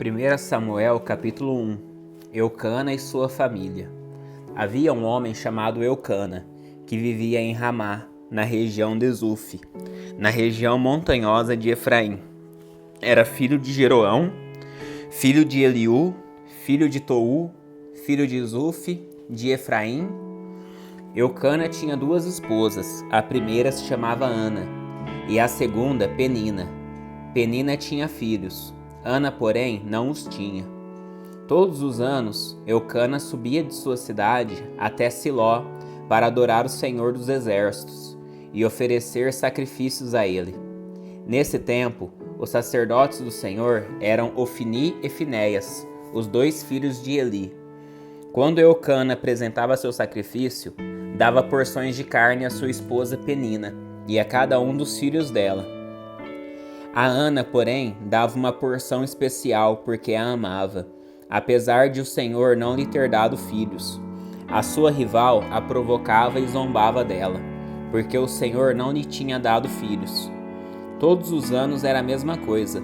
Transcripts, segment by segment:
1 Samuel, capítulo 1. Eucana e sua família. Havia um homem chamado Eucana, que vivia em Ramá, na região de Zuf, na região montanhosa de Efraim. Era filho de Jeroão, filho de Eliú, filho de Tou, filho de Zuf, de Efraim. Eucana tinha duas esposas, a primeira se chamava Ana, e a segunda Penina. Penina tinha filhos, Ana, porém, não os tinha. Todos os anos, Eucana subia de sua cidade até Siló para adorar o Senhor dos Exércitos e oferecer sacrifícios a ele. Nesse tempo, os sacerdotes do Senhor eram Ofni e Finéias, os dois filhos de Eli. Quando Eucana apresentava seu sacrifício, dava porções de carne à sua esposa Penina e a cada um dos filhos dela. A Ana, porém, dava uma porção especial porque a amava, apesar de o Senhor não lhe ter dado filhos. A sua rival a provocava e zombava dela, porque o Senhor não lhe tinha dado filhos. Todos os anos era a mesma coisa.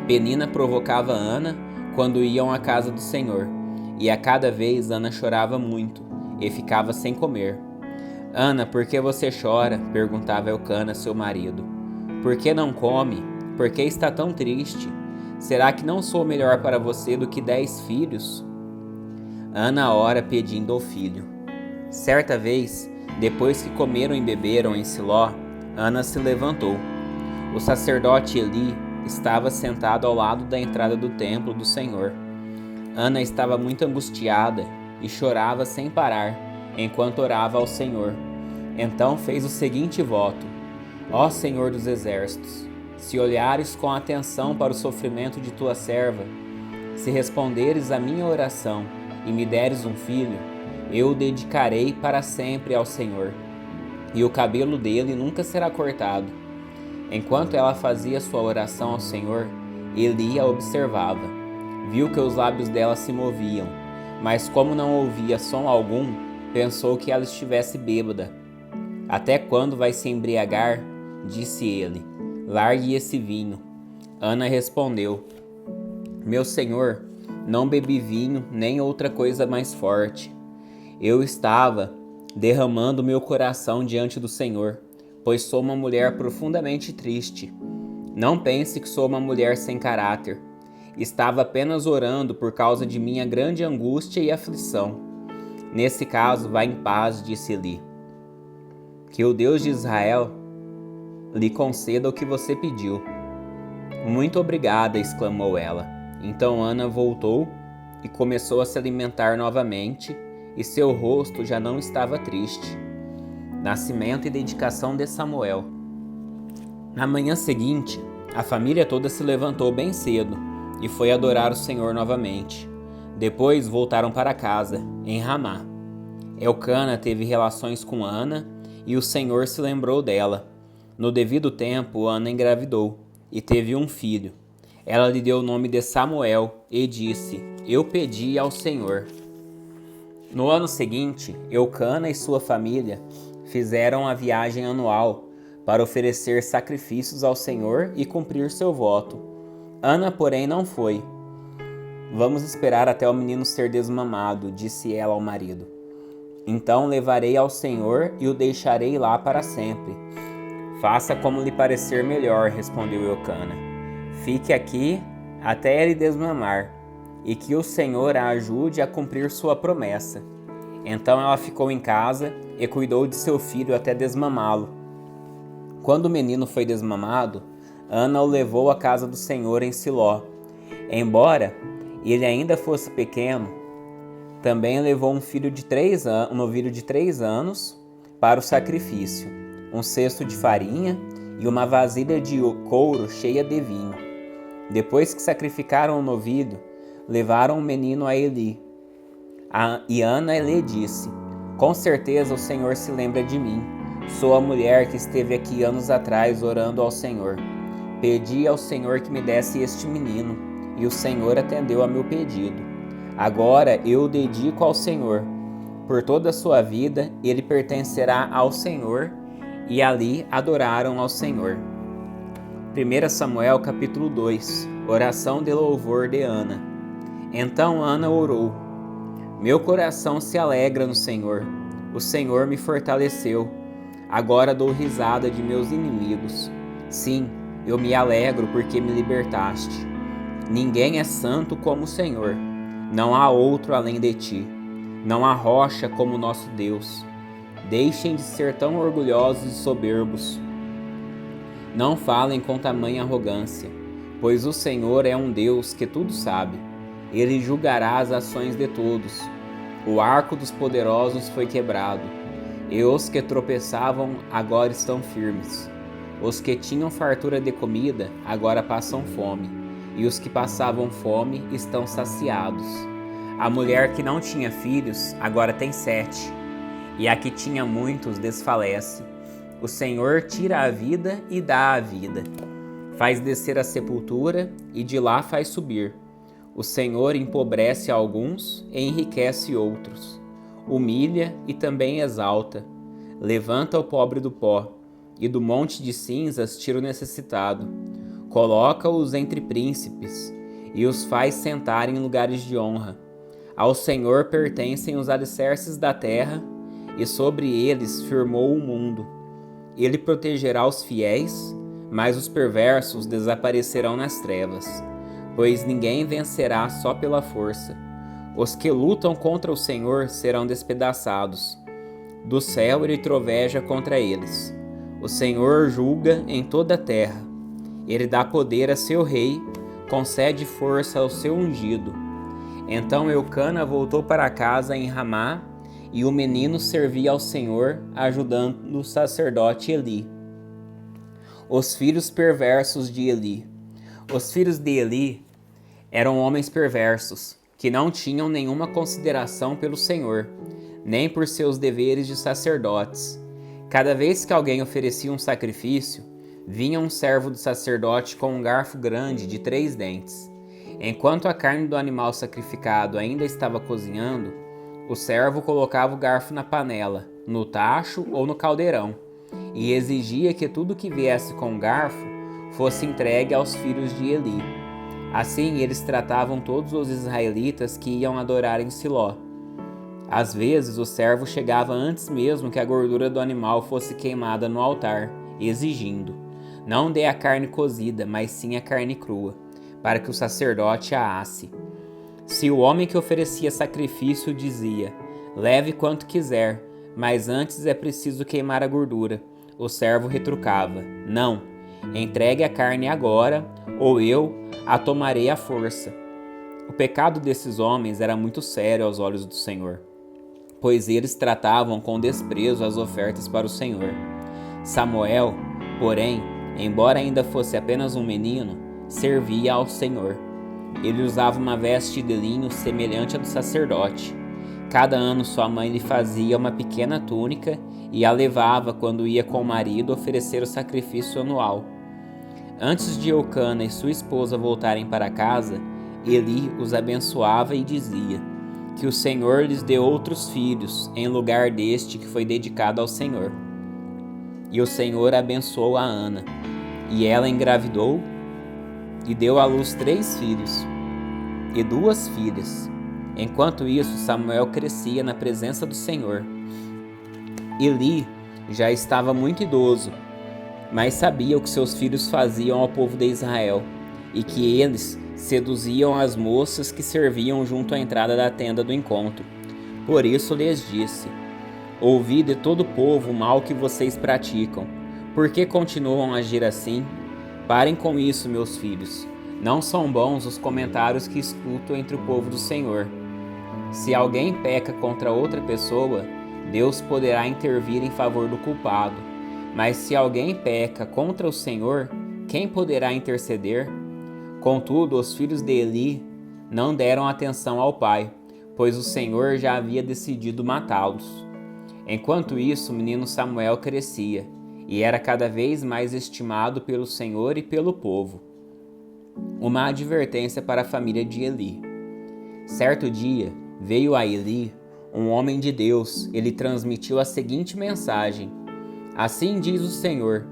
Penina provocava Ana quando iam à casa do Senhor, e a cada vez Ana chorava muito e ficava sem comer. Ana, por que você chora? Perguntava Eucana, seu marido. Por que não come? Por que está tão triste? Será que não sou melhor para você do que 10 filhos? Ana ora pedindo ao filho. Certa vez, depois que comeram e beberam em Siló, Ana se levantou. O sacerdote Eli estava sentado ao lado da entrada do templo do Senhor. Ana estava muito angustiada e chorava sem parar, enquanto orava ao Senhor. Então fez o seguinte voto: Ó Senhor dos Exércitos, se olhares com atenção para o sofrimento de tua serva, se responderes à minha oração e me deres um filho, eu o dedicarei para sempre ao Senhor, e o cabelo dele nunca será cortado. Enquanto ela fazia sua oração ao Senhor, Eli a observava. Viu que os lábios dela se moviam, mas como não ouvia som algum, pensou que ela estivesse bêbada. Até quando vai se embriagar? Disse ele. Largue esse vinho. Ana respondeu: Meu senhor, não bebi vinho nem outra coisa mais forte. Eu estava derramando meu coração diante do Senhor, pois sou uma mulher profundamente triste. Não pense que sou uma mulher sem caráter. Estava apenas orando por causa de minha grande angústia e aflição. Nesse caso, vá em paz, disse Eli. Que o Deus de Israel lhe conceda o que você pediu. Muito obrigada, exclamou ela. Então Ana voltou e começou a se alimentar novamente, e seu rosto já não estava triste. Nascimento e dedicação de Samuel. Na manhã seguinte, a família toda se levantou bem cedo e foi adorar o Senhor novamente. Depois voltaram para casa, em Ramá. Eucana teve relações com Ana e o Senhor se lembrou dela. No devido tempo, Ana engravidou e teve um filho. Ela lhe deu o nome de Samuel e disse: Eu pedi ao Senhor. No ano seguinte, Eucana e sua família fizeram a viagem anual para oferecer sacrifícios ao Senhor e cumprir seu voto. Ana, porém, não foi. Vamos esperar até o menino ser desmamado, disse ela ao marido. Então levarei ao Senhor e o deixarei lá para sempre. Faça como lhe parecer melhor, respondeu Eucana. Fique aqui até ele desmamar, e que o Senhor a ajude a cumprir sua promessa. Então ela ficou em casa e cuidou de seu filho até desmamá-lo. Quando o menino foi desmamado, Ana o levou à casa do Senhor em Siló. Embora ele ainda fosse pequeno, também levou um novilho de 3 anos para o sacrifício, um cesto de farinha e uma vasilha de couro cheia de vinho. Depois que sacrificaram o novilho, levaram o menino a Eli. E Ana lhe disse: Com certeza o Senhor se lembra de mim. Sou a mulher que esteve aqui anos atrás orando ao Senhor. Pedi ao Senhor que me desse este menino, e o Senhor atendeu a meu pedido. Agora eu o dedico ao Senhor. Por toda a sua vida, ele pertencerá ao Senhor. E ali adoraram ao Senhor. 1 Samuel capítulo 2. Oração de louvor de Ana. Então Ana orou: Meu coração se alegra no Senhor. O Senhor me fortaleceu. Agora dou risada de meus inimigos. Sim, eu me alegro porque me libertaste. Ninguém é santo como o Senhor. Não há outro além de ti. Não há rocha como nosso Deus. Deixem de ser tão orgulhosos e soberbos. Não falem com tamanha arrogância, pois o Senhor é um Deus que tudo sabe. Ele julgará as ações de todos. O arco dos poderosos foi quebrado, e os que tropeçavam agora estão firmes. Os que tinham fartura de comida agora passam fome, e os que passavam fome estão saciados. A mulher que não tinha filhos agora tem 7, e a que tinha muitos desfalece. O Senhor tira a vida e dá a vida. Faz descer a sepultura e de lá faz subir. O Senhor empobrece alguns e enriquece outros. Humilha e também exalta. Levanta o pobre do pó, e do monte de cinzas tira o necessitado. Coloca-os entre príncipes, e os faz sentar em lugares de honra. Ao Senhor pertencem os alicerces da terra, e sobre eles firmou o mundo. Ele protegerá os fiéis, mas os perversos desaparecerão nas trevas, pois ninguém vencerá só pela força. Os que lutam contra o Senhor serão despedaçados. Do céu ele troveja contra eles. O Senhor julga em toda a terra. Ele dá poder a seu rei, concede força ao seu ungido. Então Eucana voltou para casa em Ramá, e o menino servia ao Senhor, ajudando o sacerdote Eli. Os filhos perversos de Eli. Os filhos de Eli eram homens perversos, que não tinham nenhuma consideração pelo Senhor, nem por seus deveres de sacerdotes. Cada vez que alguém oferecia um sacrifício, vinha um servo do sacerdote com um garfo grande de 3 dentes. Enquanto a carne do animal sacrificado ainda estava cozinhando, o servo colocava o garfo na panela, no tacho ou no caldeirão, e exigia que tudo que viesse com o garfo fosse entregue aos filhos de Eli. Assim eles tratavam todos os israelitas que iam adorar em Siló. Às vezes o servo chegava antes mesmo que a gordura do animal fosse queimada no altar, exigindo: Não dê a carne cozida, mas sim a carne crua, para que o sacerdote a asse. Se o homem que oferecia sacrifício dizia: Leve quanto quiser, mas antes é preciso queimar a gordura, o servo retrucava: Não, entregue a carne agora, ou eu a tomarei à força. O pecado desses homens era muito sério aos olhos do Senhor, pois eles tratavam com desprezo as ofertas para o Senhor. Samuel, porém, embora ainda fosse apenas um menino, servia ao Senhor. Ele usava uma veste de linho semelhante à do sacerdote. Cada ano sua mãe lhe fazia uma pequena túnica e a levava quando ia com o marido oferecer o sacrifício anual. Antes de Eucana e sua esposa voltarem para casa, Eli os abençoava e dizia: Que o Senhor lhes dê outros filhos em lugar deste que foi dedicado ao Senhor. E o Senhor abençoou a Ana, e ela engravidou e deu à luz 3 filhos e 2 filhas. Enquanto isso, Samuel crescia na presença do Senhor. Eli já estava muito idoso, mas sabia o que seus filhos faziam ao povo de Israel, e que eles seduziam as moças que serviam junto à entrada da tenda do encontro. Por isso lhes disse: Ouvi de todo o povo o mal que vocês praticam. Por que continuam a agir assim? Parem com isso, meus filhos. Não são bons os comentários que escuto entre o povo do Senhor. Se alguém peca contra outra pessoa, Deus poderá intervir em favor do culpado. Mas se alguém peca contra o Senhor, quem poderá interceder? Contudo, os filhos de Eli não deram atenção ao pai, pois o Senhor já havia decidido matá-los. Enquanto isso, o menino Samuel crescia, e era cada vez mais estimado pelo Senhor e pelo povo. Uma advertência para a família de Eli. Certo dia, veio a Eli um homem de Deus. Ele transmitiu a seguinte mensagem: Assim diz o Senhor: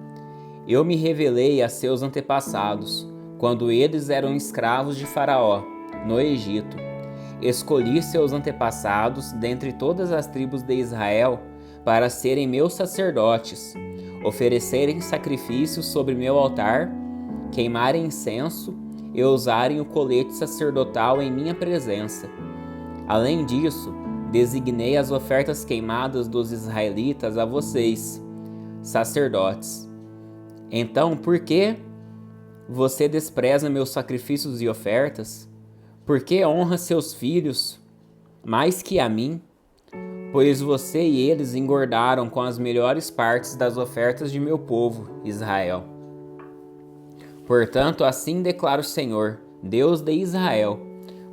Eu me revelei a seus antepassados, quando eles eram escravos de Faraó, no Egito. Escolhi seus antepassados dentre todas as tribos de Israel para serem meus sacerdotes, oferecerem sacrifícios sobre meu altar, queimarem incenso e usarem o colete sacerdotal em minha presença. Além disso, designei as ofertas queimadas dos israelitas a vocês, sacerdotes. Então, por que você despreza meus sacrifícios e ofertas? Por que honra seus filhos mais que a mim? Pois você e eles engordaram com as melhores partes das ofertas de meu povo, Israel. Portanto, assim declara o Senhor, Deus de Israel: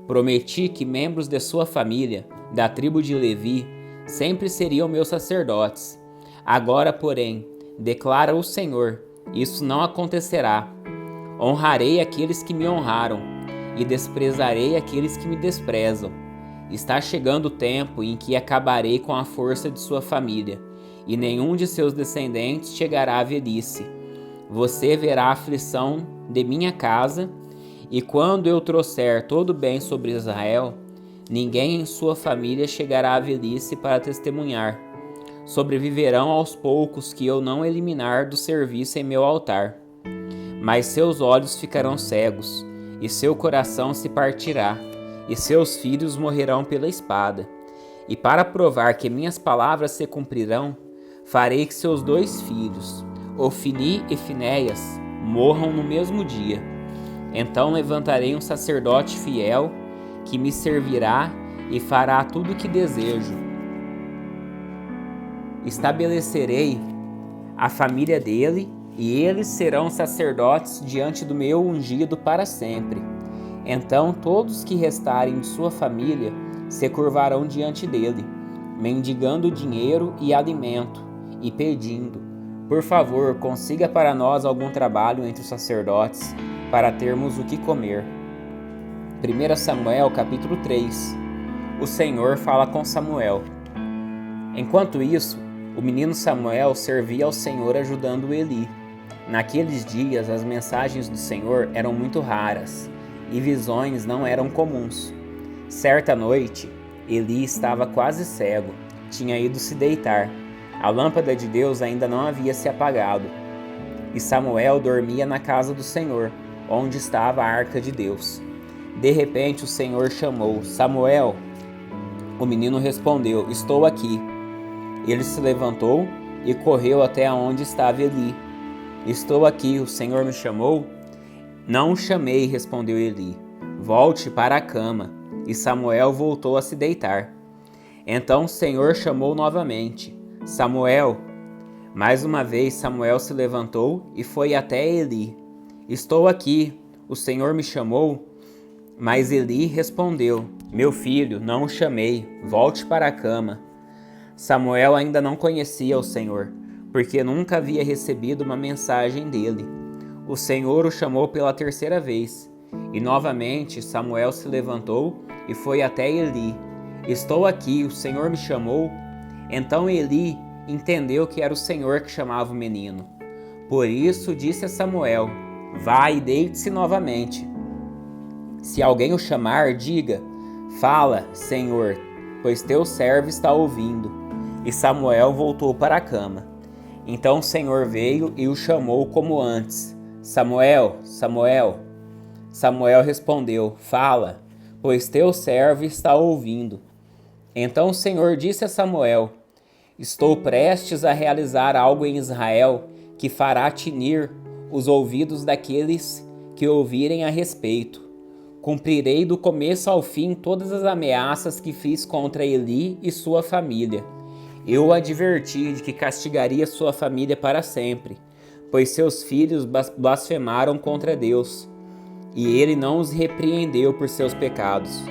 prometi que membros de sua família, da tribo de Levi, sempre seriam meus sacerdotes. Agora, porém, declara o Senhor, isso não acontecerá. Honrarei aqueles que me honraram e desprezarei aqueles que me desprezam. Está chegando o tempo em que acabarei com a força de sua família, e nenhum de seus descendentes chegará à velhice. Você verá a aflição de minha casa, e quando eu trouxer todo o bem sobre Israel, ninguém em sua família chegará à velhice para testemunhar. Sobreviverão aos poucos que eu não eliminar do serviço em meu altar. Mas seus olhos ficarão cegos, e seu coração se partirá, e seus filhos morrerão pela espada. E para provar que minhas palavras se cumprirão, farei que seus 2 filhos, Ofni e Finéias, morram no mesmo dia. Então levantarei um sacerdote fiel, que me servirá e fará tudo o que desejo. Estabelecerei a família dele, e eles serão sacerdotes diante do meu ungido para sempre. Então todos que restarem de sua família se curvarão diante dele, mendigando dinheiro e alimento, e pedindo: por favor, consiga para nós algum trabalho entre os sacerdotes, para termos o que comer. 1 Samuel capítulo 3. O Senhor fala com Samuel. Enquanto isso, o menino Samuel servia ao Senhor ajudando Eli. Naqueles dias, as mensagens do Senhor eram muito raras, e visões não eram comuns. Certa noite, Eli estava quase cego, tinha ido se deitar. A lâmpada de Deus ainda não havia se apagado. E Samuel dormia na casa do Senhor, onde estava a arca de Deus. De repente o Senhor chamou: Samuel. O menino respondeu: estou aqui. Ele se levantou e correu até onde estava Eli. Estou aqui, o Senhor me chamou? Não o chamei, respondeu Eli. Volte para a cama. E Samuel voltou a se deitar. Então o Senhor chamou novamente: Samuel. Mais uma vez Samuel se levantou e foi até Eli. Estou aqui, o Senhor me chamou? Mas Eli respondeu: meu filho, não o chamei, volte para a cama. Samuel ainda não conhecia o Senhor, porque nunca havia recebido uma mensagem dele. O Senhor o chamou pela 3ª vez, e novamente Samuel se levantou e foi até Eli. Estou aqui, o Senhor me chamou? Então Eli entendeu que era o Senhor que chamava o menino. Por isso disse a Samuel: vá e deite-se novamente. Se alguém o chamar, diga: fala, Senhor, pois teu servo está ouvindo. E Samuel voltou para a cama. Então o Senhor veio e o chamou como antes: Samuel, Samuel. Samuel respondeu: fala, pois teu servo está ouvindo. Então o Senhor disse a Samuel: estou prestes a realizar algo em Israel que fará tinir os ouvidos daqueles que ouvirem a respeito. Cumprirei do começo ao fim todas as ameaças que fiz contra Eli e sua família. Eu o adverti de que castigaria sua família para sempre, pois seus filhos blasfemaram contra Deus, e ele não os repreendeu por seus pecados.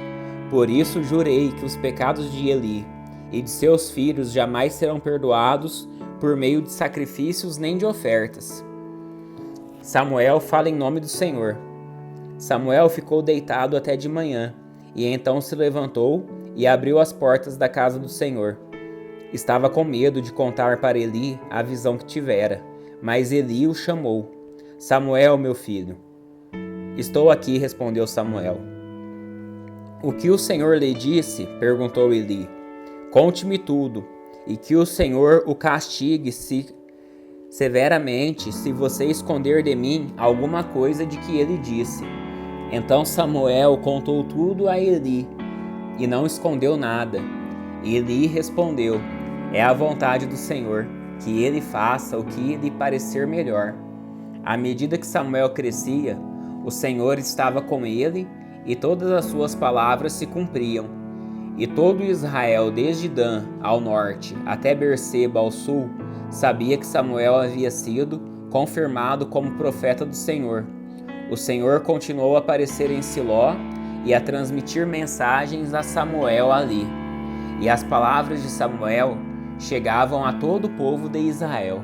Por isso jurei que os pecados de Eli e de seus filhos jamais serão perdoados por meio de sacrifícios nem de ofertas. Samuel fala em nome do Senhor. Samuel ficou deitado até de manhã, e então se levantou e abriu as portas da casa do Senhor. Estava com medo de contar para Eli a visão que tivera, mas Eli o chamou: Samuel, meu filho. Estou aqui, respondeu Samuel. O que o Senhor lhe disse? Perguntou Eli. Conte-me tudo, e que o Senhor o castigue severamente se você esconder de mim alguma coisa de que ele disse. Então Samuel contou tudo a Eli, e não escondeu nada. Eli respondeu: é a vontade do Senhor, que ele faça o que lhe parecer melhor. À medida que Samuel crescia, o Senhor estava com ele, e todas as suas palavras se cumpriam. E todo Israel, desde Dan ao norte até Berseba ao sul, sabia que Samuel havia sido confirmado como profeta do Senhor. O Senhor continuou a aparecer em Siló e a transmitir mensagens a Samuel ali. E as palavras de Samuel chegavam a todo o povo de Israel.